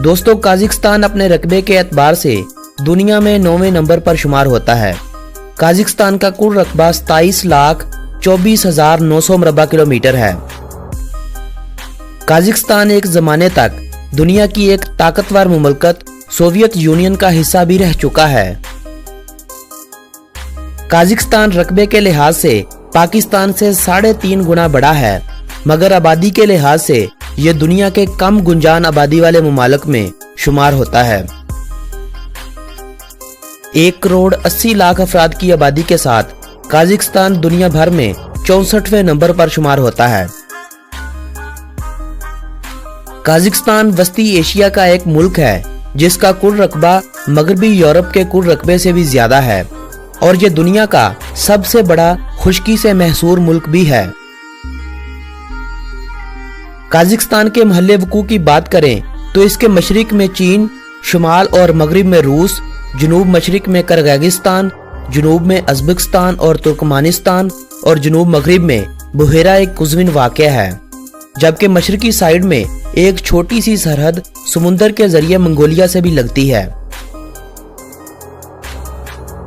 दोस्तों, काजिकिस्तान अपने रकबे के एतबार से दुनिया में 9वें नंबर पर शुमार होता है। काजिकिस्तान का कुल रकबा 27,24,900 मुरब्बा किलोमीटर है। काजिकिस्तान एक जमाने तक दुनिया की एक ताकतवर मुमलकत सोवियत यूनियन का हिस्सा भी रह चुका है। काजिकिस्तान रकबे के लिहाज से पाकिस्तान से 3.5 गुना बड़ा है, मगर आबादी के लिहाज से ये दुनिया के कम गुंजान आबादी वाले मुमालिक में शुमार होता है। 1,80,00,000 अफराद की आबादी के साथ काजिकिस्तान दुनिया भर में 64वें नंबर पर शुमार होता है। काजिकिस्तान वस्ती एशिया का एक मुल्क है जिसका कुल रकबा मगरबी यूरोप के कुल रकबे से भी ज्यादा है और ये दुनिया का सबसे बड़ा खुश्की से महसूर मुल्क भी है। काजिकिस्तान के महल्ले वकू की बात करें तो इसके मशरिक में चीन, शुमाल और मगरिब में रूस, जनूब मशरिक में किर्गिस्तान, जनूब में उज़्बेकिस्तान और तुर्कमानिस्तान और जनूब मगरिब में बुहेरा एक कुज़विन वाक़या है, जबकि मशरकी साइड में एक छोटी सी सरहद समुंदर के जरिए मंगोलिया से भी लगती है।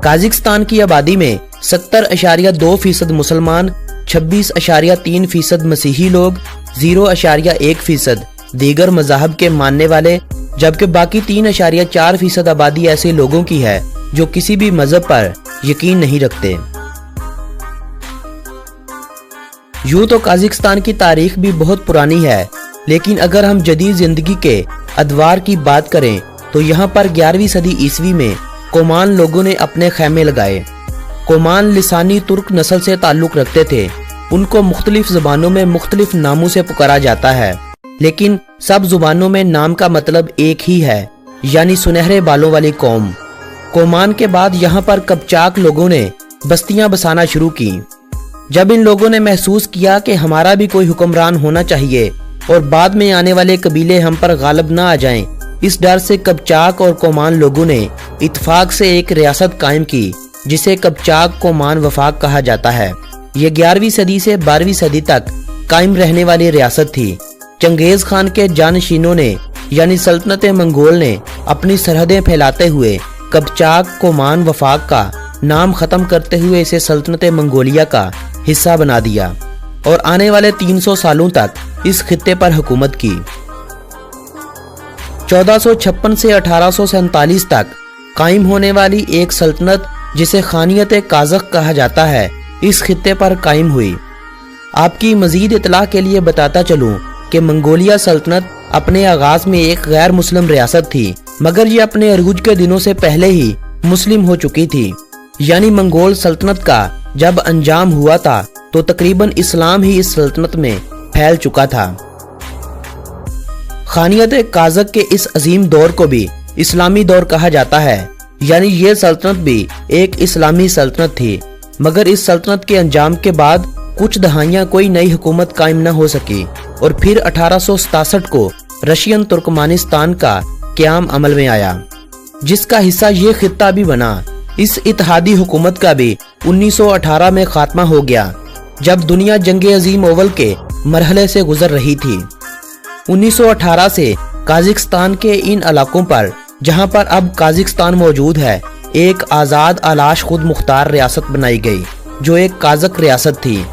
काजिकिस्तान की आबादी में 70.2% मुसलमान, 26.3% मसीही लोग, 0.1% दीगर मज़ाहब के मानने वाले, जबकि बाकी 3.4% आबादी ऐसे लोगों की है जो किसी भी मजहब पर यकीन नहीं रखते। यूं तो काजिकिस्तान की तारीख भी बहुत पुरानी है, लेकिन अगर हम जदीद जिंदगी के अदवार की बात करें तो यहाँ पर 11वीं सदी ईस्वी में कोमान लोगों ने अपने खैमे लगाए। कोमान लिसानी तुर्क नस्ल से ताल्लुक रखते थे। उनको मुख्तलिफ जुबानों में मुख्तलिफ नामों से पुकारा जाता है, लेकिन सब जुबानों में नाम का मतलब एक ही है, यानी सुनहरे बालों वाली कौम। कोमान के बाद यहाँ पर कपचाक लोगों ने बस्तियां बसाना शुरू की। जब इन लोगों ने महसूस किया कि हमारा भी कोई हुक्मरान होना चाहिए और बाद में आने वाले कबीले हम पर गालिब ना आ जाएं, इस डर से कपचाक और कोमान लोगों ने इत्तेफाक से एक रियासत कायम की जिसे कपचाक कोमान वफाक कहा जाता है। ये 11वीं सदी से 12वीं सदी तक कायम रहने वाली रियासत थी। चंगेज खान के जानशीनों ने यानी सल्तनत मंगोल ने अपनी सरहदें फैलाते हुए कपचाक कोमान वफाक का नाम खत्म करते हुए इसे सल्तनत मंगोलिया का हिस्सा बना दिया और आने वाले 300 सालों तक इस खित्ते पर हुकूमत की। 1456 से 1847 तक कायम होने वाली एक सल्तनत जिसे खानियत काज़क कहा जाता है इस खित्ते पर कायम हुई। आपकी मजीद इतला के लिए बताता चलूं कि मंगोलिया सल्तनत अपने आगाज में एक गैर मुस्लिम रियासत थी, मगर ये अपने अरूज के दिनों से पहले ही मुस्लिम हो चुकी थी। यानी मंगोल सल्तनत का जब अंजाम हुआ था तो तकरीबन इस्लाम ही इस सल्तनत में फैल चुका था। खानियत काज़क के इस अजीम दौर को भी इस्लामी दौर कहा जाता है, यानी ये सल्तनत भी एक इस्लामी सल्तनत थी, मगर इस सल्तनत के अंजाम के बाद कुछ दहाइयां कोई नई हुकूमत कायम न हो सकी और फिर 1867 को रशियन तुर्कमानिस्तान का क़याम अमल में आया, जिसका हिस्सा ये खित्ता भी बना। इस इत्तेहादी हुकूमत का भी 1918 में खात्मा हो गया, जब दुनिया जंग अजीम ओवल के मरहले से गुजर रही थी। 1918 से काजिकिस्तान के इन इलाकों पर, जहां पर अब काजिकिस्तान मौजूद है, एक आज़ाद आलाश खुद मुख्तार रियासत बनाई गई जो एक काज़क रियासत थी।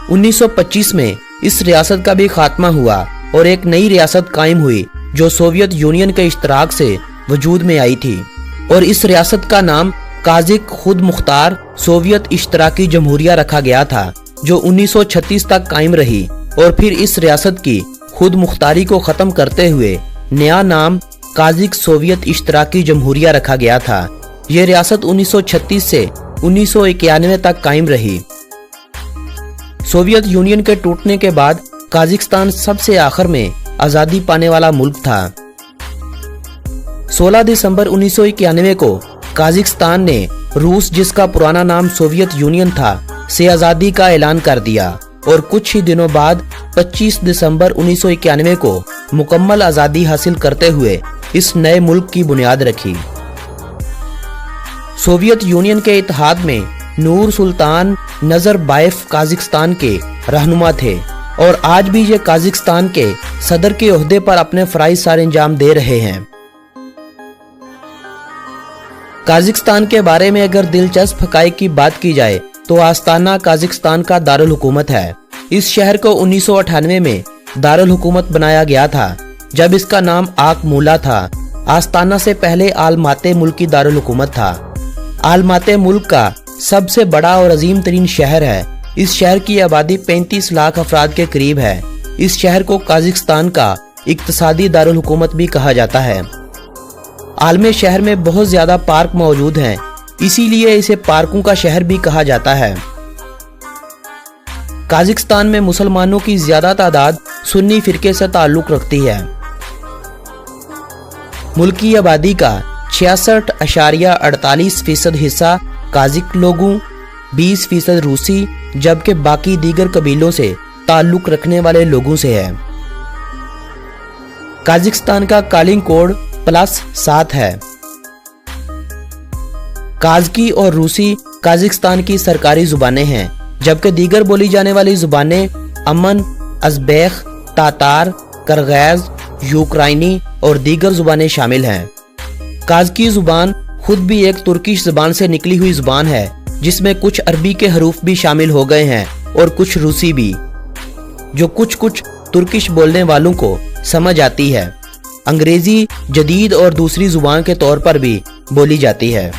1925 में इस रियासत का भी खात्मा हुआ और एक नई रियासत कायम हुई जो सोवियत यूनियन के इश्तराक से वजूद में आई थी और इस रियासत का नाम काज़िक खुद मुख्तार सोवियत इश्तराकी जमहूरिया रखा गया था, जो 1936 तक कायम रही और फिर इस रियासत की खुद मुख्तारी को ख़त्म करते हुए नया नाम काज़िक सोवियत इश्तराकी जमहूरिया रखा गया था। यह रियासत 1936 से 1991 तक कायम रही। सोवियत यूनियन के टूटने के बाद काजिकिस्तान सबसे आखिर में आज़ादी पाने वाला मुल्क था। 16 दिसंबर 1991 को काजिकिस्तान ने रूस, जिसका पुराना नाम सोवियत यूनियन था, से आज़ादी का ऐलान कर दिया और कुछ ही दिनों बाद 25 दिसंबर 1991 को मुकम्मल आज़ादी हासिल करते हुए इस नए मुल्क की बुनियाद रखी। सोवियत यूनियन के इत्तेहाद में नूर सुल्तान नज़रबायेव काजिकिस्तान के रहनुमा थे और आज भी ये काज़ाकिस्तान के सदर के ओहदे पर अपने फराइज़ सर अंजाम दे रहे हैं। काज़ाकिस्तान के बारे में अगर दिलचस्प हक़ाइक़ की बात की जाए तो आस्ताना काज़ाकिस्तान का दारुल हुकूमत है। इस शहर को 1998 में दारुल हुकूमत बनाया गया था, जब इसका नाम आकमूला था। आस्ताना से पहले आलमाते मुल्क की दारुल हुकूमत था। आलमाते मुल्क का सबसे बड़ा और अजीम तरीन शहर है। इस शहर की आबादी 35 लाख अफराद के करीब है। इस शहर को काज़ाकिस्तान का इक्तसादी दारुल हुकूमत भी कहा जाता है। आलमे शहर में बहुत ज्यादा पार्क मौजूद हैं, इसीलिए इसे पार्कों का शहर भी कहा जाता है। काज़ाकिस्तान में मुसलमानों की ज्यादा तादाद सुन्नी फिरके से ताल्लुक रखती है। मुल्क की आबादी का 66.48% हिस्सा काज़िक लोगों, 20% रूसी, जबकि बाकी दीगर कबीलों से ताल्लुक रखने वाले लोगों से है। काज़ाकिस्तान का कालिंग कोड +7 है। काज़की और रूसी काज़ाकिस्तान की सरकारी जुबानें हैं, जबकि दीगर बोली जाने वाली जुबानें अमन, अज़बेक, तातार, करगैज़, यूक्राइनी और दीगर जुबानें शामिल हैं। काज़की जुबान खुद भी एक तुर्किश जुबान से निकली हुई जुबान है, जिसमें कुछ अरबी के हरूफ भी शामिल हो गए हैं और कुछ रूसी भी, जो कुछ तुर्किश बोलने वालों को समझ आती है। अंग्रेजी जदीद और दूसरी जुबान के तौर पर भी बोली जाती है।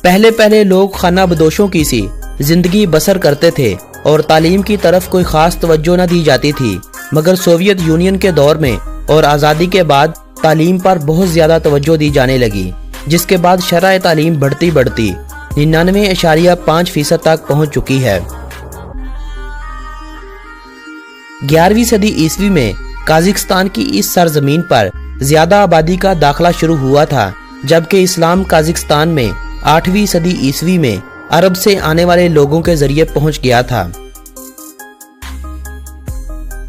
पहले लोग खाना बदोशों की सी जिंदगी बसर करते थे और तालीम की तरफ कोई खास तवज्जो न दी जाती थी, मगर सोवियत यूनियन के दौर में और आज़ादी के बाद तालीम पर बहुत ज़्यादा तवज्जो दी जाने लगी, जिसके बाद शरह तालीम बढ़ती 99.5% तक पहुंच चुकी है। 11वीं सदी ईस्वी में काज़ाकिस्तान की इस सरजमीन पर ज्यादा आबादी का दाखिला शुरू हुआ था, जबकि इस्लाम काज़ाकिस्तान में 8वीं सदी ईस्वी में अरब से आने वाले लोगों के जरिए पहुंच गया था।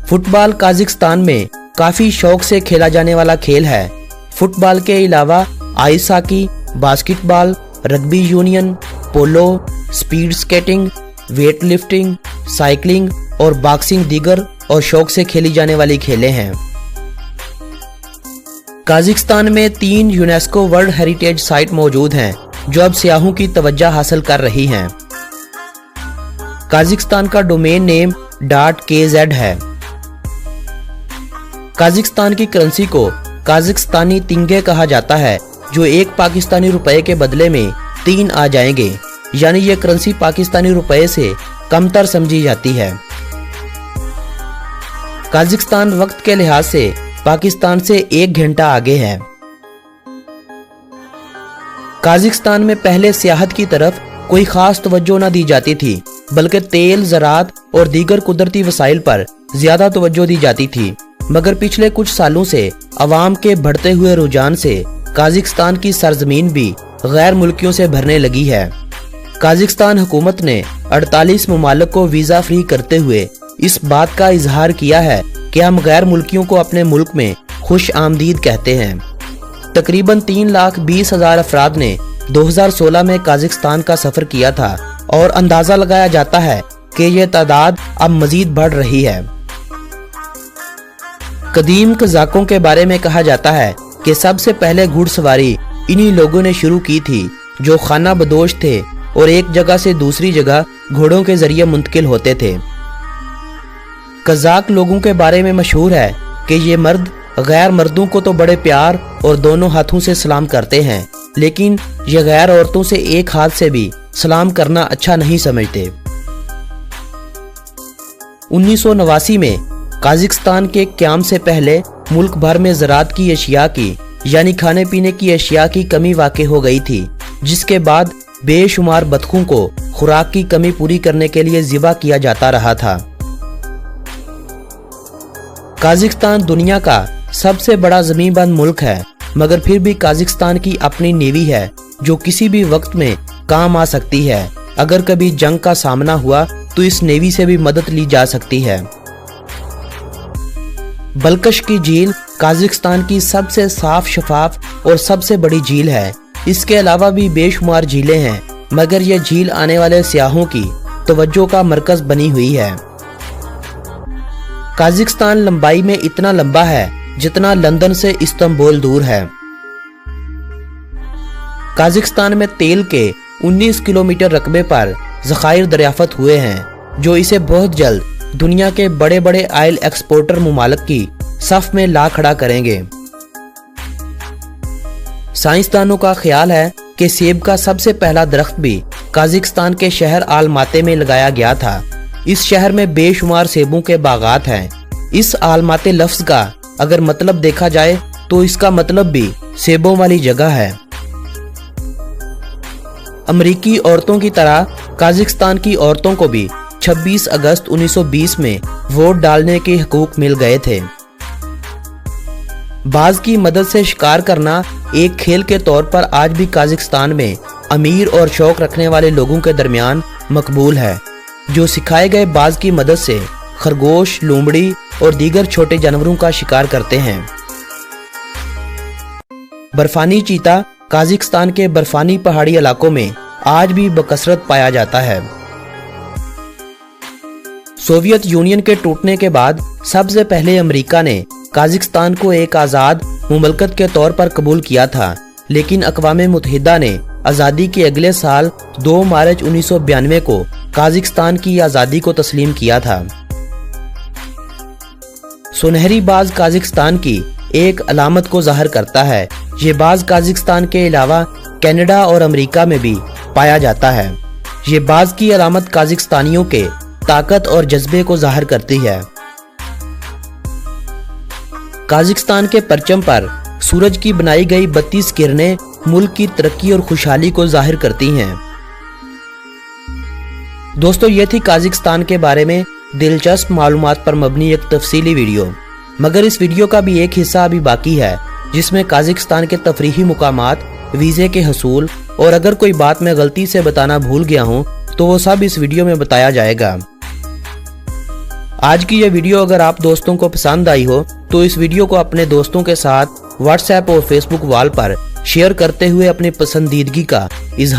फुटबॉल काज़ाकिस्तान में काफी शौक से खेला जाने वाला खेल है। फुटबॉल के अलावा ice hockey, basketball, rugby union, polo, speed skating, weight lifting, cycling और बॉक्सिंग दीगर और शौक से खेली जाने वाली खेलें हैं। काज़ाकिस्तान में 3 यूनेस्को वर्ल्ड हेरिटेज साइट मौजूद हैं, जो अब सियाहों की तवज्जो हासिल कर रही हैं। काज़ाकिस्तान का डोमेन नेम .kz है। काज़ाकिस्तान की करेंसी को काज़ाकिस्तानी तिंगे कहा जाता है, जो एक पाकिस्तानी रुपए के बदले में 3 आ जाएंगे, यानी यह करेंसी पाकिस्तानी रुपए से कमतर समझी जाती है। काज़ाकिस्तान वक्त के लिहाज से पाकिस्तान से 1 घंटा आगे है। काज़ाकिस्तान में पहले सियाहत की तरफ कोई खास तवज्जो न दी जाती थी, बल्कि तेल, ज़राअत और दीगर कुदरती वसाइल पर ज्यादा तवज्जो दी जाती थी, मगर पिछले कुछ सालों से अवाम के बढ़ते हुए रुझान से काज़ाकिस्तान की सरजमीन भी गैर मुल्कियों से भरने लगी है। काज़ाकिस्तान हुकूमत ने 48 ममालिक को वीज़ा फ्री करते हुए इस बात का इजहार किया है कि हम गैर मुल्कियों को अपने मुल्क में खुश आमदीद कहते हैं। तकरीबन 3,20,000 अफराद ने 2016 में काज़ाकिस्तान का सफर किया था और अंदाजा लगाया जाता है कि यह तादाद अब मजीद बढ़ रही है। कदीम कज़ाकों के बारे में कहा जाता है कि सबसे पहले घुड़सवारी इन्हीं लोगों ने शुरू की थी, जो खाना बदोश थे और एक जगह से दूसरी जगह घोड़ों के जरिए मुंतकिल होते थे। कज़ाक लोगों के बारे में मशहूर है कि ये मर्द गैर मर्दों को तो बड़े प्यार और दोनों हाथों से सलाम करते हैं, लेकिन ये गैर औरतों से एक हाथ से भी सलाम करना अच्छा नहीं समझते। 1989 में काज़ाकिस्तान के क़याम से पहले मुल्क भर में ज़राअत की अशिया की यानी खाने पीने की अशिया की कमी वाक़ई हो गई थी, जिसके बाद बेशुमार बतखों को खुराक की कमी पूरी करने के लिए ज़िबा किया जाता रहा था। काज़ाकिस्तान दुनिया का सबसे बड़ा ज़मीनबंद मुल्क है, मगर फिर भी काज़ाकिस्तान की अपनी नेवी है, जो किसी भी वक्त में काम आ सकती है। अगर कभी जंग का सामना हुआ तो इस नेवी से भी मदद ली जा सकती है। बलकश की झील काज़ाकिस्तान की सबसे साफ, शफाफ और सबसे बड़ी झील है। इसके अलावा भी बेशुमार झीलें हैं, मगर यह झील आने वाले सियाहों की तवज्जो का मरकज बनी हुई है। काज़ाकिस्तान लंबाई में इतना लंबा है जितना लंदन से इस्तांबुल दूर है। काज़ाकिस्तान में तेल के 19 किलोमीटर रकबे पर ज़खायर दरियाफ्त हुए हैं, जो इसे बहुत जल्द दुनिया के बड़े बड़े ऑयल एक्सपोर्टर मुमालिक की सफ में ला खड़ा करेंगे। साइंसदानों का ख्याल है कि सेब का सबसे पहला दरख्त भी काज़ाकिस्तान के शहर आलमाते में लगाया गया था। इस शहर में बेशुमार सेबों के बागात हैं। इस आलमाते लफ्ज का अगर मतलब देखा जाए तो इसका मतलब भी सेबों वाली जगह है। अमरीकी औरतों की तरह काज़ाकिस्तान की औरतों को भी 26 अगस्त 1920 में वोट डालने के हकूक मिल गए थे। बाज की मदद से शिकार करना एक खेल के तौर पर आज भी काज़ाकिस्तान में अमीर और शौक रखने वाले लोगों के दरमियान मकबूल है, जो सिखाए गए बाज की मदद से खरगोश, लोमड़ी और दीगर छोटे जानवरों का शिकार करते हैं। बर्फानी चीता काज़ाकिस्तान के बर्फानी पहाड़ी इलाकों में आज भी बकसरत पाया जाता है। सोवियत यूनियन के टूटने के बाद सबसे पहले अमेरिका ने काज़ाकिस्तान को एक आज़ाद मुमलकत के तौर पर कबूल किया था, लेकिन अक़वाम मुत्तहिदा ने आज़ादी के अगले साल 2 मार्च 1992 को काज़ाकिस्तान की आज़ादी को तस्लीम किया था। सुनहरी बाज काज़ाकिस्तान की एक अलामत को ज़ाहिर करता है। ये बाज काज़ाकिस्तान के अलावा कनाडा और अमेरिका में भी पाया जाता है। ये बाज की अलामत काज़ाकिस्तानियों के ताकत और जज्बे को ज़ाहिर करती है। काज़ाकिस्तान के परचम पर सूरज की बनाई गई 32 किरणें मुल्क की तरक्की और खुशहाली को ज़ाहिर करती हैं। दोस्तों, ये थी काज़ाकिस्तान के बारे में दिलचस्प मालूमात पर मबनी एक तफसीली वीडियो। मगर इस वीडियो का भी एक हिस्सा अभी बाकी है, जिसमें काज़ाकिस्तान के तफरीही मुकामात, वीज़े के हसूल और अगर कोई बात मैं गलती से बताना भूल गया हूँ तो वो सब इस वीडियो में बताया जाएगा। आज की ये वीडियो अगर आप दोस्तों को पसंद आई हो तो इस वीडियो को अपने दोस्तों के साथ व्हाट्सएप और फेसबुक वॉल पर शेयर करते हुए अपनी पसंदीदगी का इजहार